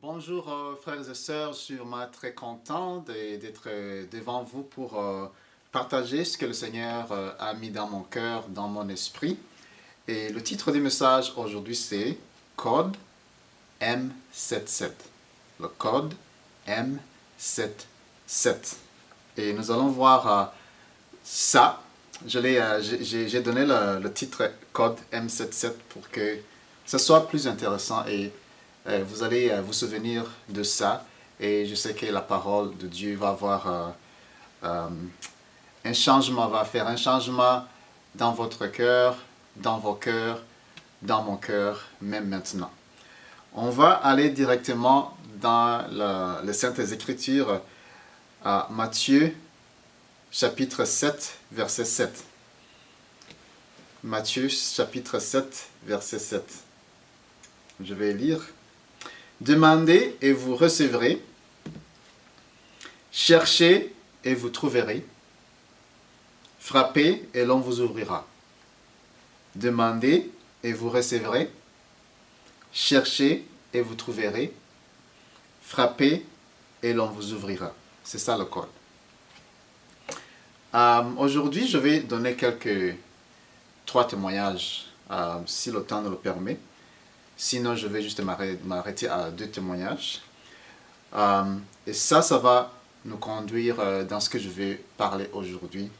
Bonjour frères et sœurs, je suis vraiment très content d'être devant vous pour partager ce que le Seigneur a mis dans mon cœur, dans mon esprit. Et le titre du message aujourd'hui c'est Code M77. Le code M77. Et nous allons voir ça. J'ai donné le titre Code M77 pour que ce soit plus intéressant et vous allez vous souvenir de ça et je sais que la parole de Dieu va avoir un changement, va faire un changement dans votre cœur, dans vos cœurs, dans mon cœur, même maintenant. On va aller directement dans les Saintes Écritures à Matthieu chapitre 7, verset 7. Matthieu chapitre 7, verset 7. Je vais lire. Demandez et vous recevrez. Cherchez et vous trouverez. Frappez et l'on vous ouvrira. Demandez et vous recevrez. Cherchez et vous trouverez. Frappez et l'on vous ouvrira. C'est ça le code. Aujourd'hui, je vais donner trois témoignages, si le temps nous le permet. Sinon, je vais juste m'arrêter à 2 témoignages. Et ça va nous conduire dans ce que je vais parler aujourd'hui.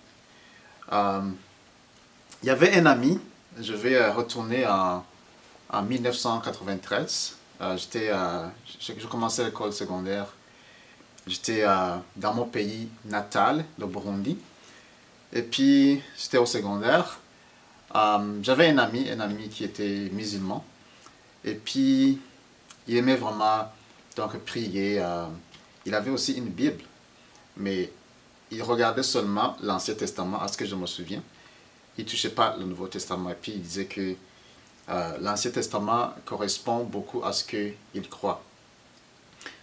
Il y avait un ami, je vais retourner en 1993. Je commençais l'école secondaire. J'étais dans mon pays natal, le Burundi. Et puis, j'étais au secondaire. J'avais un ami qui était musulman. Et puis, il aimait vraiment donc, prier. Il avait aussi une Bible, mais il regardait seulement l'Ancien Testament, à ce que je me souviens. Il ne touchait pas le Nouveau Testament. Et puis, il disait que l'Ancien Testament correspond beaucoup à ce qu'il croit.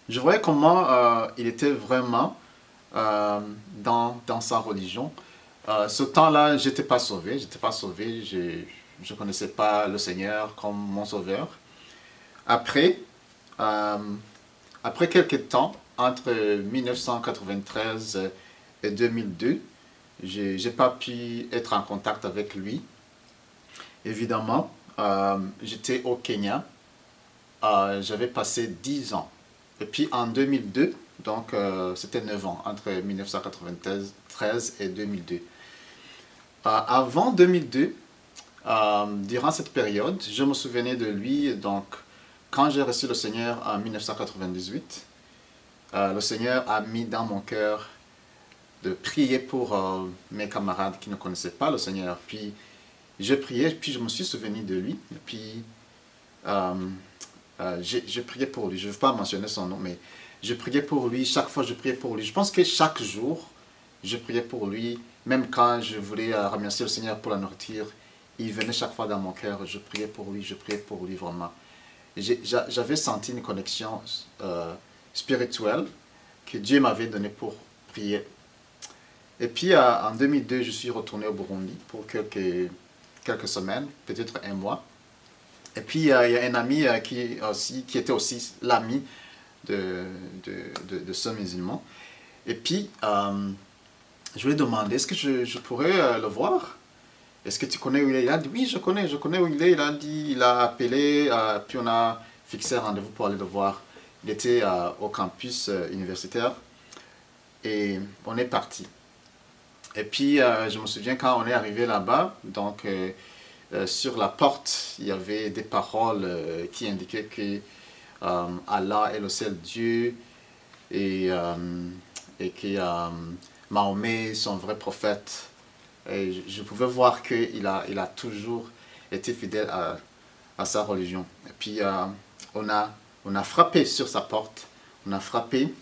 Je voyais comment il était vraiment dans sa religion. Ce temps-là, je n'étais pas sauvé. Je ne connaissais pas le Seigneur comme mon sauveur. Après quelques temps, entre 1993 et 2002, je n'ai pas pu être en contact avec lui. Évidemment, j'étais au Kenya. J'avais passé 10 ans. Et puis en 2002, donc c'était 9 ans, entre 1993 et 2002. Avant 2002, durant cette période, je me souvenais de lui, donc quand j'ai reçu le Seigneur en 1998, le Seigneur a mis dans mon cœur de prier pour mes camarades qui ne connaissaient pas le Seigneur. Puis je priais, puis je me suis souvenu de lui. Et puis je priais pour lui. Je ne veux pas mentionner son nom, mais je priais pour lui. Chaque fois, je priais pour lui. Je pense que chaque jour, je priais pour lui. Même quand je voulais remercier le Seigneur pour la nourriture, il venait chaque fois dans mon cœur. Je priais pour lui vraiment. J'avais senti une connexion spirituelle que Dieu m'avait donnée pour prier. Et puis en 2002, je suis retourné au Burundi pour quelques semaines, peut-être un mois. Et puis il y a un ami qui était aussi l'ami de ce musulman. Et puis je lui ai demandé, est-ce que je pourrais le voir? Est-ce que tu connais où il est? Il a dit, oui, je connais où il est. Il a dit, il a appelé, puis on a fixé un rendez-vous pour aller le voir. Il était au campus universitaire et on est parti. Et puis, je me souviens quand on est arrivé là-bas, donc sur la porte, il y avait des paroles qui indiquaient que Allah est le seul Dieu et que Mahomet est son vrai prophète. Et je pouvais voir qu'il a toujours été fidèle à sa religion. Et puis on a frappé sur sa porte, on a frappé,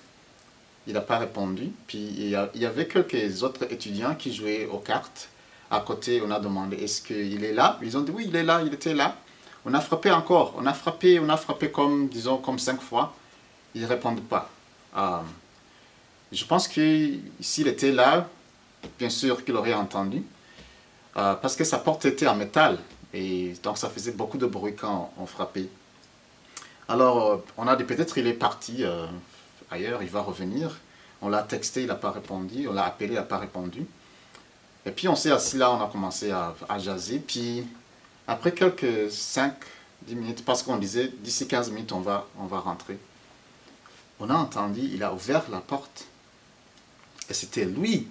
il n'a pas répondu. Puis il y avait quelques autres étudiants qui jouaient aux cartes. À côté, on a demandé est-ce qu'il est là? Ils ont dit oui, il est là, il était là. On a frappé encore, on a frappé comme, disons, comme 5 fois. Il ne répondait pas. Je pense que s'il était là, bien sûr qu'il aurait entendu, parce que sa porte était en métal, et donc ça faisait beaucoup de bruit quand on frappait. Alors, on a dit peut-être il est parti ailleurs, il va revenir. On l'a texté, il n'a pas répondu. On l'a appelé, il n'a pas répondu. Et puis on s'est assis là, on a commencé à jaser. Puis après quelques 5-10 minutes, parce qu'on disait d'ici 15 minutes, on va rentrer. On a entendu, il a ouvert la porte. Et c'était lui.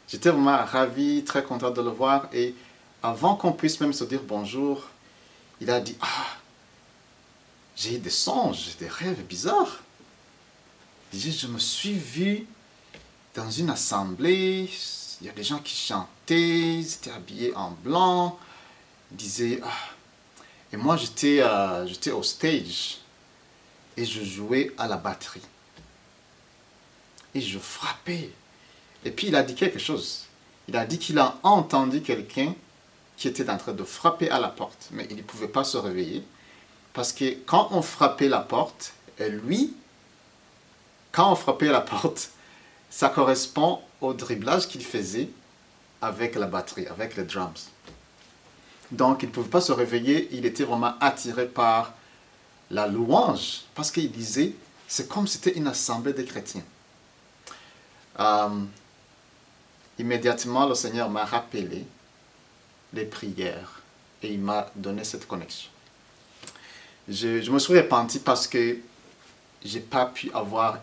J'étais vraiment ravi, très content de le voir. Et avant qu'on puisse même se dire bonjour, il a dit, ah, j'ai eu des songes, des rêves bizarres. Il dit, je me suis vu dans une assemblée, il y a des gens qui chantaient, ils étaient habillés en blanc. Il disait, ah. Et moi j'étais au stage et je jouais à la batterie. Et je frappais. Et puis il a dit quelque chose. Il a dit qu'il a entendu quelqu'un qui était en train de frapper à la porte. Mais il ne pouvait pas se réveiller. Parce que quand on frappait la porte, et lui, quand on frappait la porte, ça correspond au dribblage qu'il faisait avec la batterie, avec les drums. Donc il ne pouvait pas se réveiller, il était vraiment attiré par la louange, parce qu'il disait, c'est comme si c'était une assemblée de chrétiens. Immédiatement, le Seigneur m'a rappelé les prières et il m'a donné cette connexion. Je me suis repenti parce que je n'ai pas pu avoir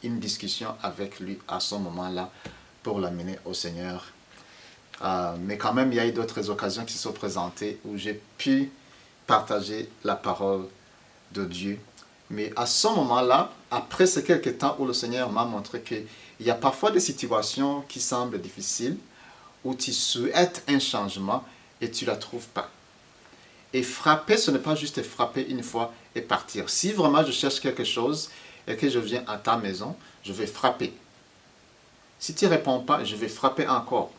une discussion avec lui à ce moment-là pour l'amener au Seigneur. Mais quand même, il y a eu d'autres occasions qui se sont présentées où j'ai pu partager la parole de Dieu. Mais à ce moment-là, après ces quelques temps où le Seigneur m'a montré qu'il y a parfois des situations qui semblent difficiles, où tu souhaites un changement et tu ne la trouves pas. Et frapper, ce n'est pas juste frapper une fois et partir. Si vraiment je cherche quelque chose et que je viens à ta maison, je vais frapper. Si tu ne réponds pas, je vais frapper encore.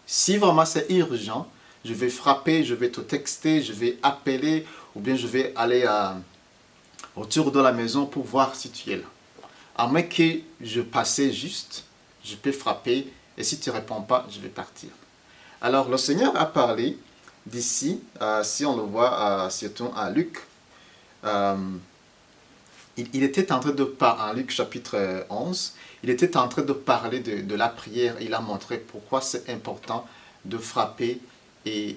Si vraiment c'est urgent, je vais frapper, je vais te texter, je vais appeler, ou bien je vais aller autour de la maison pour voir si tu es là. À moins que je passais juste, je peux frapper, et si tu ne réponds pas, je vais partir. Alors le Seigneur a parlé d'ici, si on le voit surtout à Luc, il était en train de parler, en Luc chapitre 11, il était en train de parler de la prière. Il a montré pourquoi c'est important de frapper et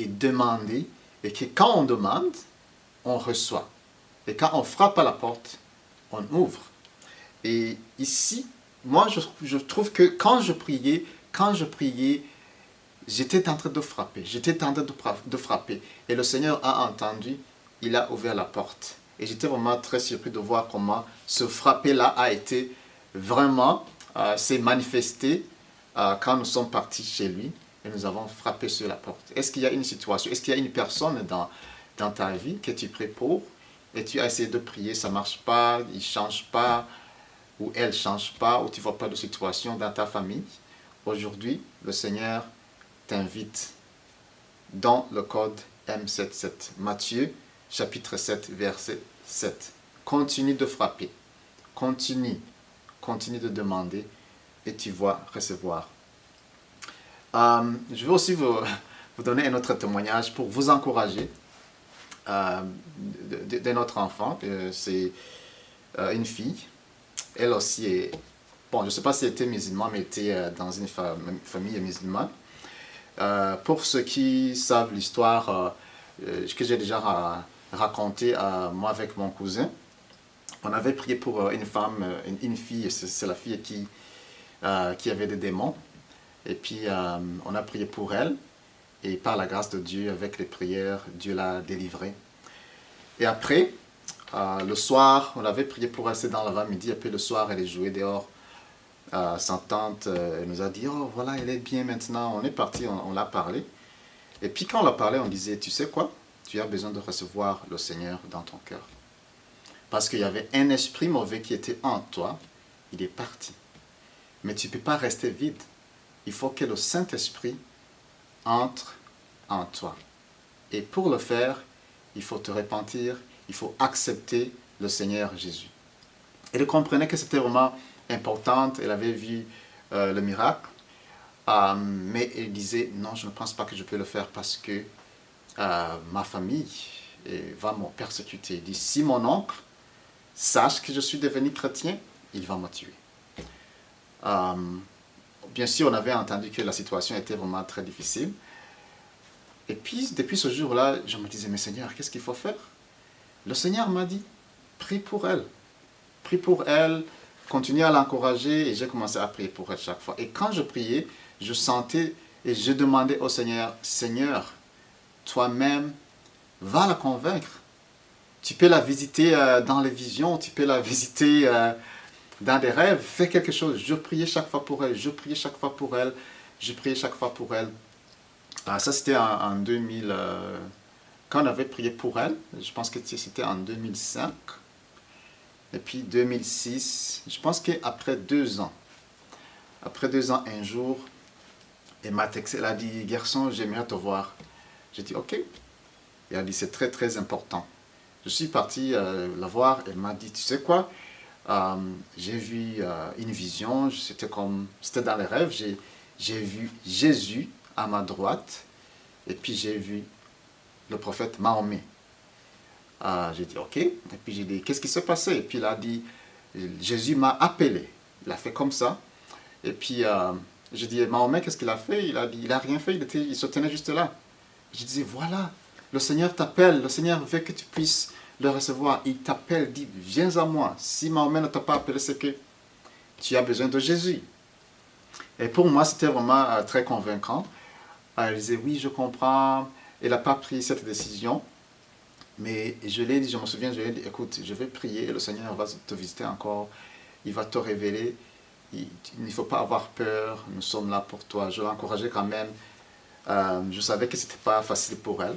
demander. Et que quand on demande, on reçoit. Et quand on frappe à la porte, on ouvre. Et ici, moi je trouve que quand je priais, j'étais en train de frapper. J'étais en train de frapper. Et le Seigneur a entendu, il a ouvert la porte. Et j'étais vraiment très surpris de voir comment ce frapper-là a été vraiment, s'est manifesté quand nous sommes partis chez lui et nous avons frappé sur la porte. Est-ce qu'il y a une situation, est-ce qu'il y a une personne dans ta vie que tu pries pour et tu as essayé de prier, ça ne marche pas, il ne change pas, ou elle ne change pas, ou tu ne vois pas de situation dans ta famille? Aujourd'hui, le Seigneur t'invite dans le code M77, Matthieu chapitre 7, verset 7. Continue de frapper, continue de demander et tu vas recevoir. Je vais aussi vous donner un autre témoignage pour vous encourager de notre enfant. C'est une fille. Elle aussi est, bon, je ne sais pas si elle était musulmane, mais elle était dans une famille musulmane. Pour ceux qui savent l'histoire que j'ai déjà racontée moi avec mon cousin, on avait prié pour une femme, une fille, c'est la fille qui avait des démons. Et puis on a prié pour elle. Et par la grâce de Dieu, avec les prières, Dieu l'a délivrée. Et après, le soir, on avait prié pour elle, c'est dans l'avant-midi. Et puis le soir, elle est jouée dehors. Sa tante elle nous a dit, oh voilà, elle est bien maintenant. On est parti, on l'a parlé. Et puis quand on l'a parlé, on disait, tu sais quoi? Tu as besoin de recevoir le Seigneur dans ton cœur. Parce qu'il y avait un esprit mauvais qui était en toi. Il est parti. Mais tu ne peux pas rester vide. Il faut que le Saint-Esprit entre en toi. Et pour le faire, il faut te repentir, il faut accepter le Seigneur Jésus. Elle comprenait que c'était vraiment important, elle avait vu le miracle, mais elle disait, non, je ne pense pas que je peux le faire parce que ma famille, et va me persécuter. Il dit, si mon oncle sache que je suis devenu chrétien, il va me tuer. Bien sûr, on avait entendu que la situation était vraiment très difficile. Et puis, depuis ce jour-là, je me disais, mais Seigneur, qu'est-ce qu'il faut faire? Le Seigneur m'a dit, prie pour elle. Prie pour elle, continue à l'encourager, et j'ai commencé à prier pour elle chaque fois. Et quand je priais, je sentais et je demandais au Seigneur, Seigneur, toi-même, va la convaincre. Tu peux la visiter dans les visions, tu peux la visiter dans des rêves, fais quelque chose. Je priais chaque fois pour elle, je priais chaque fois pour elle, je priais chaque fois pour elle. Ça, c'était en 2000, quand on avait prié pour elle, je pense que c'était en 2005. Et puis 2006, je pense qu'après 2 ans, un jour, elle m'a texté, elle a dit, garçon, j'aimerais te voir. J'ai dit, ok. Elle a dit, c'est très très important. Je suis parti la voir, elle m'a dit, tu sais quoi, j'ai vu une vision, c'était dans les rêves, j'ai vu Jésus à ma droite, et puis j'ai vu le prophète Mahomet. J'ai dit, ok. Et puis j'ai dit, qu'est-ce qui s'est passé? Et puis il a dit, Jésus m'a appelé. Il a fait comme ça. Et puis j'ai dit, Mahomet, qu'est-ce qu'il a fait? Il a dit, il n'a rien fait, il se tenait juste là. Je disais, voilà, le Seigneur t'appelle, le Seigneur veut que tu puisses le recevoir. Il t'appelle, dit, viens à moi. Si Mahomet ne t'a pas appelé, c'est que tu as besoin de Jésus. Et pour moi, c'était vraiment très convaincant. Elle disait, oui, je comprends. Elle n'a pas pris cette décision. Mais je l'ai dit, je me souviens, je lui ai dit, écoute, je vais prier, et le Seigneur va te visiter encore. Il va te révéler. Il ne faut pas avoir peur, nous sommes là pour toi. Je l'encourageais quand même. Je savais que ce n'était pas facile pour elle.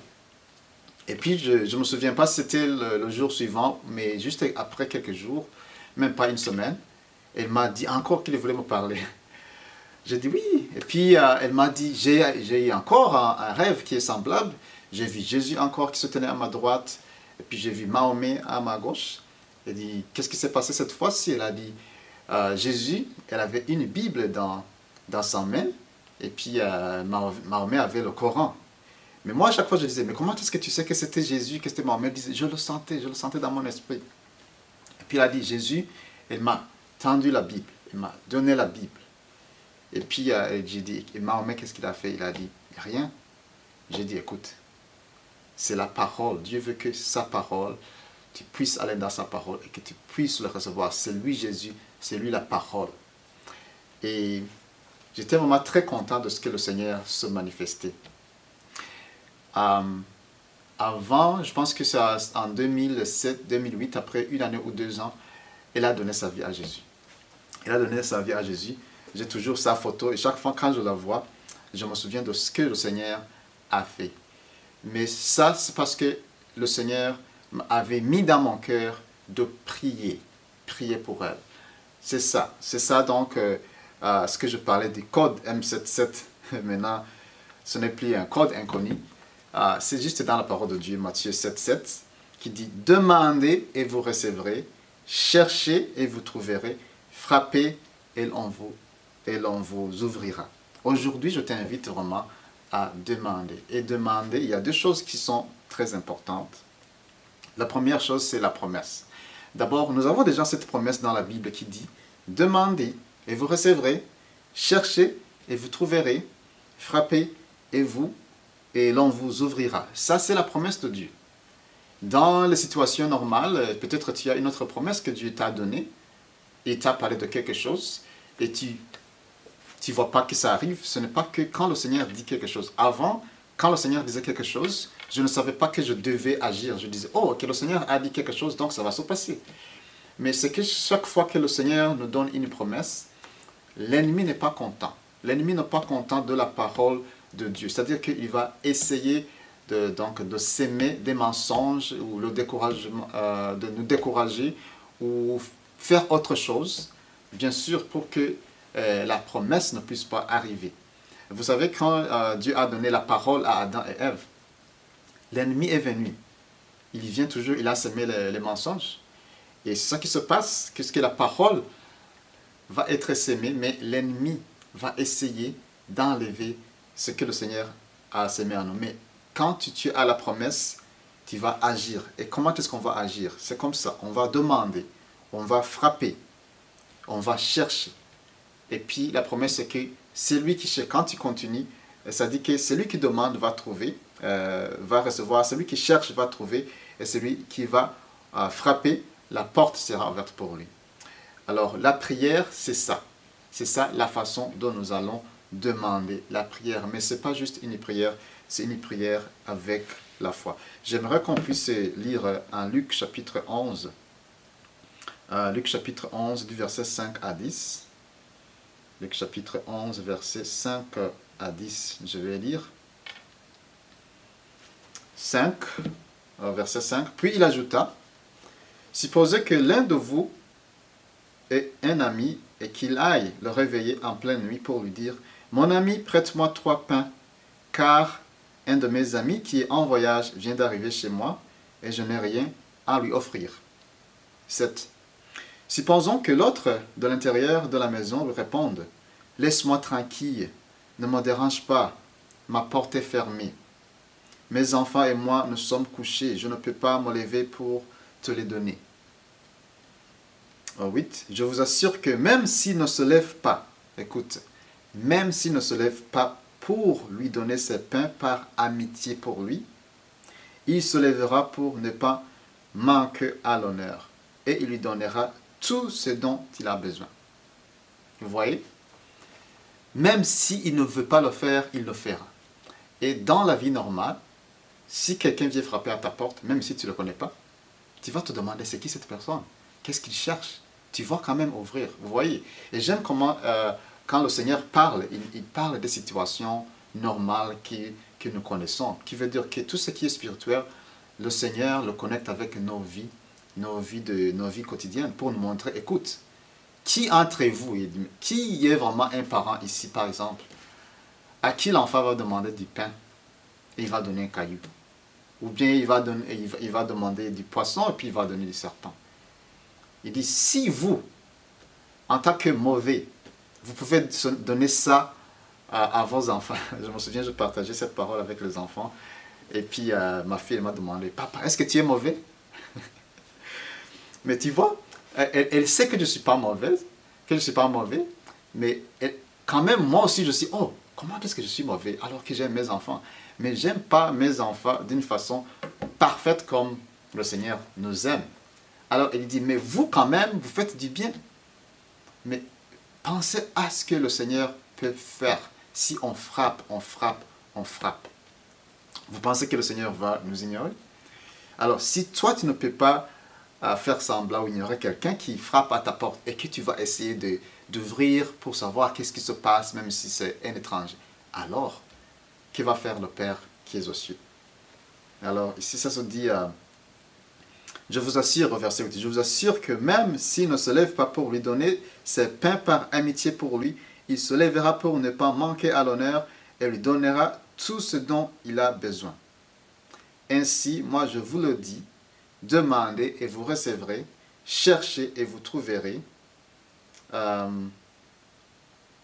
Et puis, je ne me souviens pas si c'était le jour suivant, mais juste après quelques jours, même pas une semaine, elle m'a dit encore qu'il voulait me parler. J'ai dit oui. Et puis, elle m'a dit, j'ai eu encore un rêve qui est semblable. J'ai vu Jésus encore qui se tenait à ma droite. Et puis, j'ai vu Mahomet à ma gauche. Elle dit, qu'est-ce qui s'est passé cette fois-ci? Elle a dit, Jésus, elle avait une Bible dans sa main. Et puis, Mahomet avait le Coran. Mais moi, à chaque fois, je disais, mais comment est-ce que tu sais que c'était Jésus, que c'était Mahomet? Elle disait, je le sentais dans mon esprit. Et puis, elle a dit, Jésus, elle m'a tendu la Bible. Elle m'a donné la Bible. Et puis, j'ai dit, et Mahomet, qu'est-ce qu'il a fait? Il a dit, rien. J'ai dit, écoute, c'est la parole. Dieu veut que sa parole, tu puisses aller dans sa parole et que tu puisses le recevoir. C'est lui Jésus, c'est lui la parole. Et j'étais vraiment très content de ce que le Seigneur se manifestait. Avant, je pense que c'est en 2007, 2008, après 1 année ou 2 ans, elle a donné sa vie à Jésus. Elle a donné sa vie à Jésus. J'ai toujours sa photo et chaque fois quand je la vois, je me souviens de ce que le Seigneur a fait. Mais ça, c'est parce que le Seigneur avait mis dans mon cœur de prier pour elle. C'est ça donc ce que je parlais du code M77. Maintenant, ce n'est plus un code inconnu. C'est juste dans la parole de Dieu, Matthieu 7,7, qui dit « Demandez et vous recevrez, cherchez et vous trouverez, frappez et l'on vous ouvrira. » Aujourd'hui, je t'invite vraiment à demander. Et demander, il y a 2 choses qui sont très importantes. La première chose, c'est la promesse. D'abord, nous avons déjà cette promesse dans la Bible qui dit « Demandez et vous recevrez, cherchez et vous trouverez, frappez et l'on vous ouvrira. » Ça, c'est la promesse de Dieu. Dans les situations normales, peut-être tu as une autre promesse que Dieu t'a donnée, et t'a parlé de quelque chose, et tu ne vois pas que ça arrive. Ce n'est pas que quand le Seigneur dit quelque chose. Avant, quand le Seigneur disait quelque chose, je ne savais pas que je devais agir. Je disais, oh, ok, le Seigneur a dit quelque chose, donc ça va se passer. Mais c'est que chaque fois que le Seigneur nous donne une promesse, l'ennemi n'est pas content. L'ennemi n'est pas content de la parole de Dieu. C'est-à-dire qu'il va essayer de s'aimer des mensonges ou de nous décourager ou faire autre chose, bien sûr, pour que la promesse ne puisse pas arriver. Vous savez, quand Dieu a donné la parole à Adam et Ève, l'ennemi est venu. Il vient toujours, il a semé les mensonges. Et c'est ça qui se passe, que la parole va être sémée, mais l'ennemi va essayer d'enlever ce que le Seigneur a sémé en nous. Mais quand tu as la promesse, tu vas agir. Et comment est-ce qu'on va agir? C'est comme ça, on va demander, on va frapper, on va chercher. Et puis la promesse c'est que celui qui cherche, quand tu continues, ça dit que celui qui demande va trouver, va recevoir, celui qui cherche va trouver, et celui qui va frapper, la porte sera ouverte pour lui. Alors la prière, c'est ça. C'est ça la façon dont nous allons demander la prière. Mais ce n'est pas juste une prière, c'est une prière avec la foi. J'aimerais qu'on puisse lire en Luc chapitre 11. Luc chapitre 11 du verset 5 à 10. Luc chapitre 11 verset 5 à 10. Je vais lire. 5, verset 5. Puis il ajouta, supposez que l'un de vous ait un ami et qu'il aille le réveiller en pleine nuit pour lui dire, mon ami, prête-moi 3 pains, car un de mes amis qui est en voyage vient d'arriver chez moi et je n'ai rien à lui offrir. 7. Supposons que l'autre de l'intérieur de la maison lui réponde, laisse-moi tranquille, ne me dérange pas, ma porte est fermée. Mes enfants et moi nous sommes couchés, je ne peux pas me lever pour te les donner. 8. Je vous assure que même s'il ne se lève pas, écoute, même s'il ne se lève pas pour lui donner ses pains par amitié pour lui, il se lèvera pour ne pas manquer à l'honneur et il lui donnera tout ce dont il a besoin. Vous voyez? Même s'il ne veut pas le faire, il le fera. Et dans la vie normale, si quelqu'un vient frapper à ta porte, même si tu ne le connais pas, tu vas te demander c'est qui cette personne? Qu'est-ce qu'il cherche? Tu vas quand même ouvrir, vous voyez. Et j'aime comment, quand le Seigneur parle, il parle des situations normales que nous connaissons, qui veut dire que tout ce qui est spirituel, le Seigneur le connecte avec nos vies quotidiennes pour nous montrer, écoute, qui entre vous, qui est vraiment un parent ici par exemple, à qui l'enfant va demander du pain et il va donner un caillou? Ou bien il va demander du poisson et puis il va donner du serpent. Il dit, si vous, en tant que mauvais, vous pouvez donner ça à vos enfants. Je me souviens, je partageais cette parole avec les enfants. Et puis ma fille m'a demandé, papa, est-ce que tu es mauvais? Mais tu vois, elle sait que je ne suis pas mauvaise, que je ne suis pas mauvais. Mais quand même, moi aussi, je suis, oh, comment est-ce que je suis mauvais alors que j'aime mes enfants? Mais je n'aime pas mes enfants d'une façon parfaite comme le Seigneur nous aime. Alors il dit, mais vous quand même, vous faites du bien. Mais pensez à ce que le Seigneur peut faire si on frappe, on frappe, on frappe. Vous pensez que le Seigneur va nous ignorer? Alors si toi tu ne peux pas faire semblant ou ignorer quelqu'un qui frappe à ta porte et que tu vas essayer d'ouvrir pour savoir qu'est-ce qui se passe, même si c'est un étranger, alors, que va faire le Père qui est aux cieux? Alors ici ça se dit... je vous assure, au verset 8, je vous assure que même s'il ne se lève pas pour lui donner ses pains par amitié pour lui, il se lèvera pour ne pas manquer à l'honneur et lui donnera tout ce dont il a besoin. Ainsi, moi je vous le dis, demandez et vous recevrez, cherchez et vous trouverez.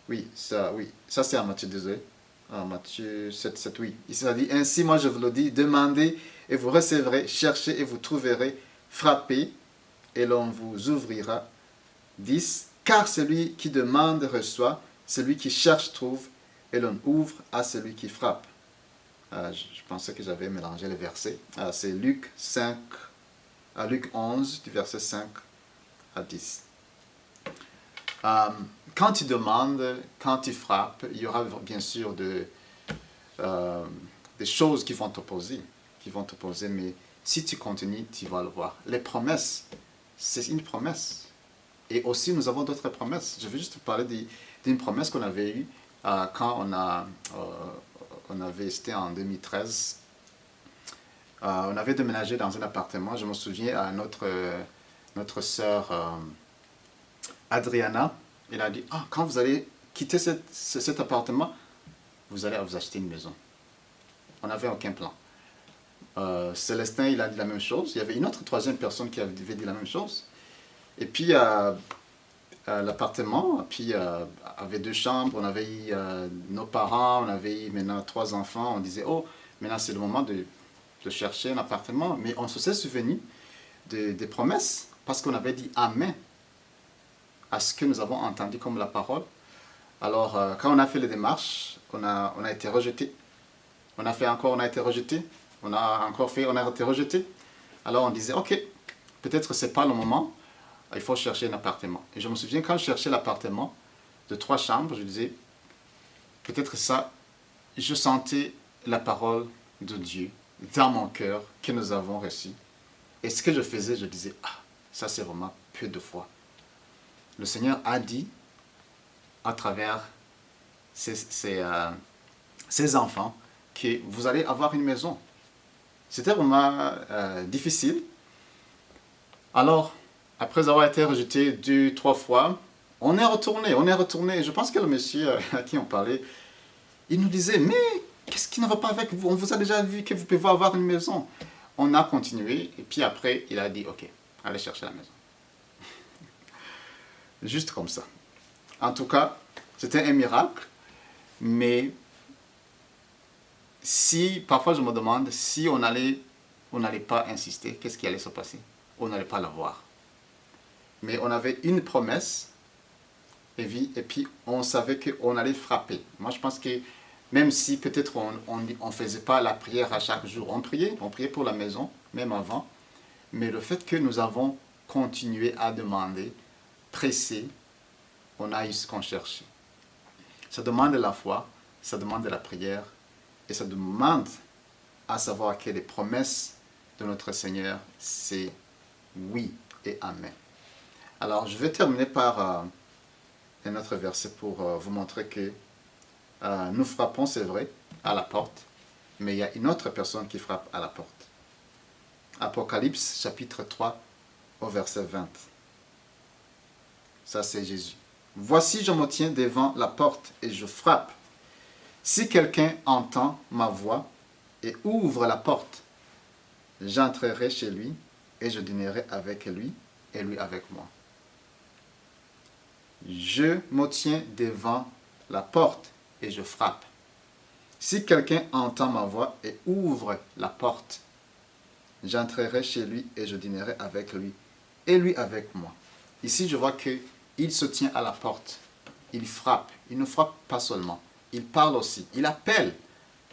Oui, ça c'est en Matthieu, désolé. Matthieu 7, 7, oui. Ici ça dit, ainsi moi je vous le dis, demandez et vous recevrez, cherchez et vous trouverez, frappez et l'on vous ouvrira. 10. Car celui qui demande reçoit, celui qui cherche trouve, et l'on ouvre à celui qui frappe. Je pensais que j'avais mélangé les versets. C'est Luc 11, du verset 5 à 10. Quand tu demandes, quand tu frappes, il y aura bien sûr des choses qui vont t'opposer, mais si tu continues, tu vas le voir. Les promesses, c'est une promesse. Et aussi, nous avons d'autres promesses. Je vais juste te parler d'une promesse qu'on avait eue quand c'était en 2013. On avait déménagé dans un appartement. Je me souviens à notre sœur Adriana. Elle a dit, quand vous allez quitter cet appartement, vous allez vous acheter une maison. On n'avait aucun plan. Célestin, il a dit la même chose. Il y avait une autre troisième personne qui avait dit la même chose. Et puis, l'appartement avait 2 chambres. On avait eu nos parents, on avait eu maintenant 3 enfants. On disait, oh, maintenant c'est le moment de chercher un appartement, mais on se s'est souvenu des promesses parce qu'on avait dit Amen à ce que nous avons entendu comme la parole. Alors, quand on a fait les démarches, on a été rejeté. On a fait encore, on a été rejeté. On a encore fait, on a été rejeté. Alors, on disait, ok, peut-être ce n'est pas le moment, il faut chercher un appartement. Et je me souviens, quand je cherchais l'appartement de 3 chambres, je disais, peut-être ça, je sentais la parole de Dieu dans mon cœur que nous avons reçue. Et ce que je faisais, je disais, ah, ça c'est vraiment peu de foi. Le Seigneur a dit, à travers ses enfants, que vous allez avoir une maison. C'était vraiment difficile. Alors, après avoir été rejeté 2, 3 fois, on est retourné. Je pense que le monsieur à qui on parlait, il nous disait, mais qu'est-ce qui ne va pas avec vous? On vous a déjà vu que vous pouvez avoir une maison. On a continué, et puis après, il a dit, ok, allez chercher la maison. Juste comme ça. En tout cas, c'était un miracle, mais si, parfois je me demande, si on n'allait pas insister, qu'est-ce qui allait se passer? On n'allait pas l'avoir. Mais on avait une promesse, et puis on savait qu'on allait frapper. Moi, je pense que même si peut-être on ne faisait pas la prière à chaque jour, on priait pour la maison, même avant, mais le fait que nous avons continué à demander, pressé, on a eu ce qu'on cherchait. Ça demande de la foi, ça demande de la prière, et ça demande à savoir que les promesses de notre Seigneur, c'est oui et amen. Alors, je vais terminer par un autre verset pour vous montrer que nous frappons, c'est vrai, à la porte, mais il y a une autre personne qui frappe à la porte. Apocalypse, chapitre 3, au verset 20. Ça, c'est Jésus. Voici, je me tiens devant la porte et je frappe. Si quelqu'un entend ma voix et ouvre la porte, j'entrerai chez lui et je dînerai avec lui et lui avec moi. Je me tiens devant la porte et je frappe. Si quelqu'un entend ma voix et ouvre la porte, j'entrerai chez lui et je dînerai avec lui et lui avec moi. Ici, je vois qu'il se tient à la porte. Il frappe. Il ne frappe pas seulement. Il parle aussi. Il appelle.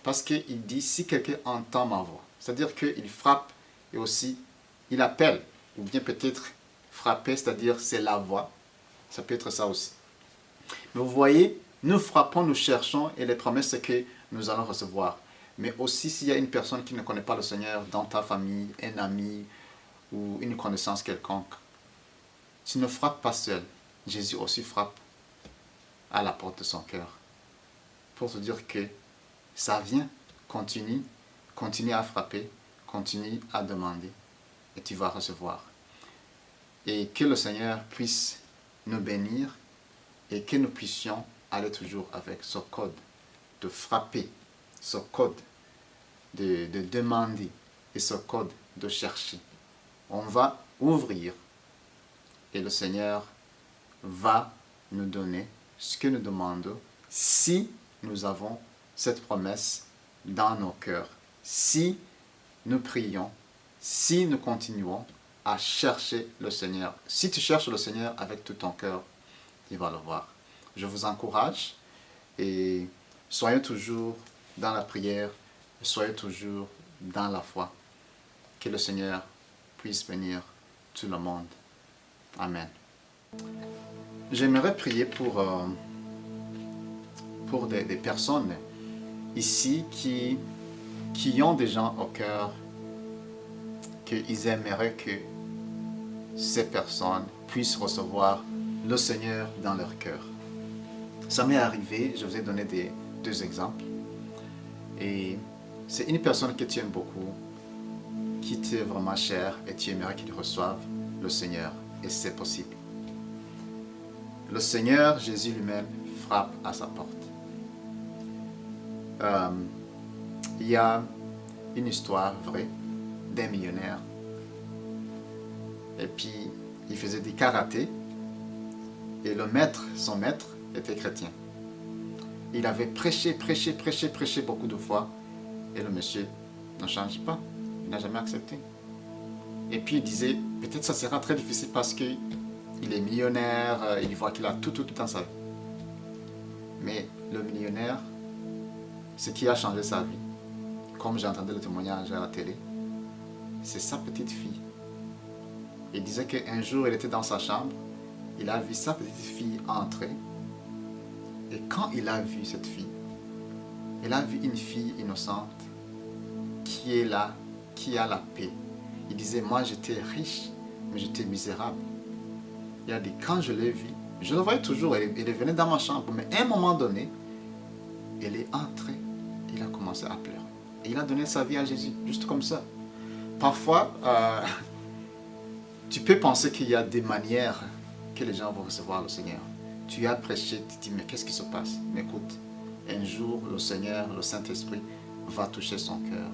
Parce qu'il dit, si quelqu'un entend ma voix. C'est-à-dire qu'il frappe et aussi il appelle. Ou bien peut-être frapper, c'est-à-dire c'est la voix. Ça peut être ça aussi. Mais vous voyez, nous frappons, nous cherchons et les promesses, c'est que nous allons recevoir. Mais aussi, s'il y a une personne qui ne connaît pas le Seigneur dans ta famille, un ami ou une connaissance quelconque, tu ne frappes pas seul. Jésus aussi frappe à la porte de son cœur pour te dire que ça vient, continue à frapper, continue à demander et tu vas recevoir. Et que le Seigneur puisse nous bénir et que nous puissions aller toujours avec ce code de frapper, ce code de demander et ce code de chercher. On va ouvrir et le Seigneur va nous donner ce que nous demandons si nous avons cette promesse dans nos cœurs, si nous prions, si nous continuons à chercher le Seigneur. Si tu cherches le Seigneur avec tout ton cœur, tu vas le voir. Je vous encourage et soyez toujours dans la prière, soyez toujours dans la foi. Que le Seigneur puisse bénir tout le monde. Amen. J'aimerais prier pour des personnes ici qui ont des gens au cœur, qu'ils aimeraient que ces personnes puissent recevoir le Seigneur dans leur cœur. Ça m'est arrivé, je vous ai donné deux exemples. Et c'est une personne que tu aimes beaucoup, qui t'est vraiment chère et tu aimerais qu'il reçoive le Seigneur. Et c'est possible. Le Seigneur, Jésus lui-même, frappe à sa porte. Il y a une histoire vraie d'un millionnaire. Et puis, il faisait du karaté. Et son maître, était chrétien. Il avait prêché beaucoup de fois. Et le monsieur ne change pas. Il n'a jamais accepté. Et puis il disait, peut-être ça sera très difficile parce qu'il est millionnaire, il voit qu'il a tout dans sa vie. Mais le millionnaire, ce qui a changé sa vie, comme j'ai entendu le témoignage à la télé, c'est sa petite fille. Il disait qu'un jour, il était dans sa chambre, il a vu sa petite fille entrer. Et quand il a vu cette fille, il a vu une fille innocente qui est là, qui a la paix. Il disait, moi j'étais riche, mais j'étais misérable. Il a dit, quand je l'ai vue, je le voyais toujours, elle venait dans ma chambre, mais à un moment donné, elle est entrée, il a commencé à pleurer. Et il a donné sa vie à Jésus, juste comme ça. Parfois, tu peux penser qu'il y a des manières que les gens vont recevoir le Seigneur. Tu as prêché, tu te dis, mais qu'est-ce qui se passe? Mais écoute, un jour, le Seigneur, le Saint-Esprit, va toucher son cœur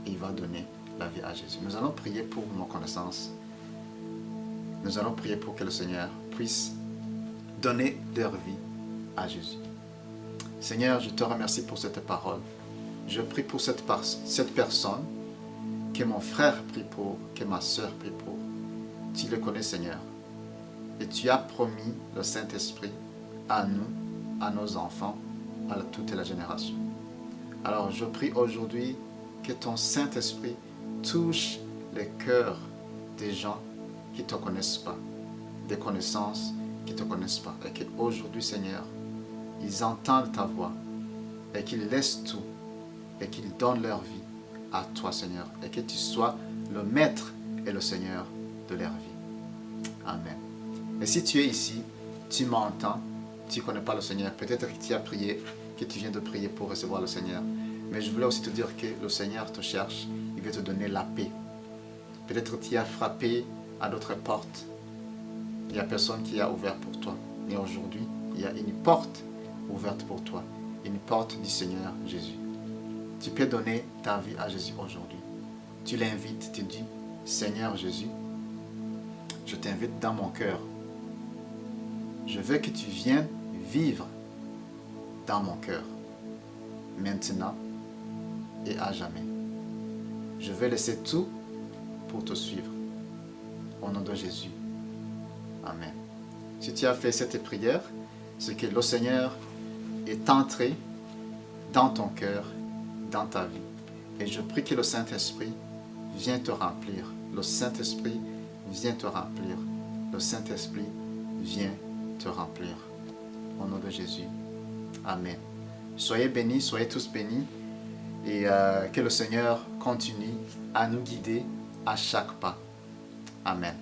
et il va donner la vie à Jésus. Nous allons prier pour nos connaissances. Nous allons prier pour que le Seigneur puisse donner leur vie à Jésus. Seigneur, je te remercie pour cette parole. Je prie pour cette personne que mon frère prie pour, que ma soeur prie pour. Tu le connais, Seigneur. Et tu as promis le Saint-Esprit à nous, à nos enfants, à toute la génération. Alors je prie aujourd'hui que ton Saint-Esprit touche les cœurs des gens qui ne te connaissent pas, des connaissances qui ne te connaissent pas. Et qu'aujourd'hui, Seigneur, ils entendent ta voix et qu'ils laissent tout et qu'ils donnent leur vie à toi, Seigneur. Et que tu sois le maître et le Seigneur de leur vie. Amen. Et si tu es ici, tu m'entends, tu ne connais pas le Seigneur, peut-être que tu as prié, que tu viens de prier pour recevoir le Seigneur. Mais je voulais aussi te dire que le Seigneur te cherche, il veut te donner la paix. Peut-être que tu as frappé à d'autres portes. Il n'y a personne qui a ouvert pour toi. Mais aujourd'hui, il y a une porte ouverte pour toi. Une porte du Seigneur Jésus. Tu peux donner ta vie à Jésus aujourd'hui. Tu l'invites, tu dis, Seigneur Jésus, je t'invite dans mon cœur. Je veux que tu viennes vivre dans mon cœur, maintenant et à jamais. Je vais laisser tout pour te suivre. Au nom de Jésus. Amen. Si tu as fait cette prière, c'est que le Seigneur est entré dans ton cœur, dans ta vie. Et je prie que le Saint-Esprit vienne te remplir. Le Saint-Esprit vient te remplir. Le Saint-Esprit vient te remplir. Au nom de Jésus. Amen. Soyez bénis, soyez tous bénis. Et que le Seigneur continue à nous guider à chaque pas. Amen.